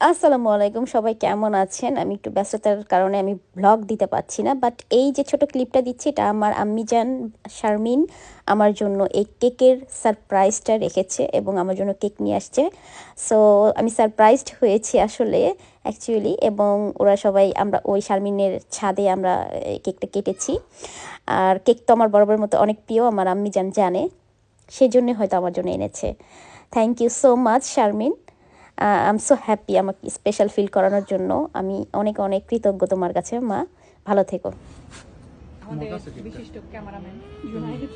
আসসালামু আলাইকুম, সবাই কেমন আছেন? আমি একটু ব্যস্ততার কারণে আমি ব্লগ দিতে পারছি না, বাট এই যে ছোট ক্লিপটা দিচ্ছি এটা আমার আম্মিজান শারমিন আমার জন্য এই কেকের সারপ্রাইজটা রেখেছে এবং আমার জন্য কেক নিয়ে আসছে। সো আমি সারপ্রাইজড হয়েছি আসলে অ্যাকচুয়ালি, এবং ওরা সবাই আমরা ওই শারমিনের ছাদে আমরা এই কেকটা কেটেছি। আর কেক তো আমার বরাবরের মতো অনেক প্রিয়, আমার আম্মিজান জানে, সেজন্যই হয়তো আমার জন্য এনেছে। Thank you so much Sharmin, I am so happy আমাকে স্পেশাল ফিল করানোর জন্য। আমি অনেক অনেক কৃতজ্ঞ তোমার কাছে মা। ভালো থেকো। আমাদের বিশিষ্ট ক্যামেরাম্যান জুনাইদ।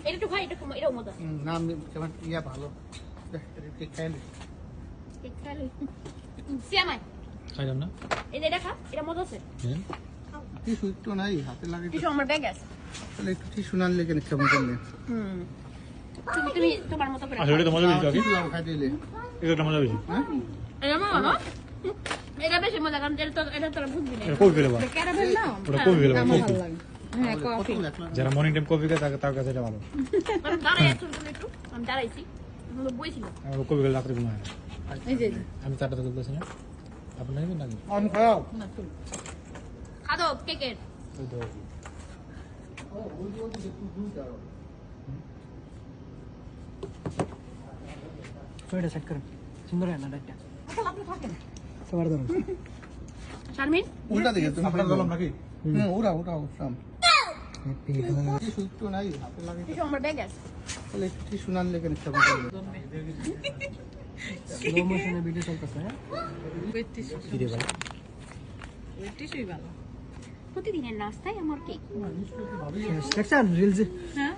এটা তো ভাই, এটা মজা। নাম কেমন ইয়া ভালো কেক খাইলি কেক খাইলি সিয়ামাই খাইলাম না। এটা খা, এটা মজা আছে। টিস্যু একটু নাই হাতে লাগে কিছু আমার ব্যাগ আছে, তাহলে একটু টিস্যু না লেগে কেমন করলে তুমি তোমার মতো করে আসলে এটা মজা বেশি আগে। টিস্যু খাই দিলে এটা মজা বেশি। এটা মজা না, এটা বেশি মজা, কারণ এটা তোরা বুঝবি না। এটা কফি ফেলবা। ক্যারামেল না ওটা কফি ফেলবা। আমার কফি। ভালো লাগে। হ্যাঁ কফি। যারা মর্নিং টাইম কফি খায় তার কাছে এটা ভালো। কারণ দাঁড়াই একটু আমি দাঁড়াইছি, আমি বইছিল। আমার কফি খেলে রাত্রে ঘুমায়। এই যে আমি চারটা থেকে বলতেছি না। আপনি নেবেন নাকি? অন খাও না তুল। খাদো কেকের ওই তো। सोडा सेट करो सुंदर है ना डाटा আপনি থাকেন। सवार दो শারমিন উল্টা দিকে তুমি আপনার গলম নাকি? ওরা সাম টিস্যু একটু নাই হাতে লাগে কিছু আমার ব্যাগ আছে। তাহলে একটু টিস্যু না লেগে কেমন করলে स्लो मोशन में वीडियो चलता है ওয়েট টিস্যু। কি রে ভাই? ওয়েট টিস্যুই ভালো। প্রতিদিনের নাস্তায় আমার কেক। सेक्शन रील्स হ্যাঁ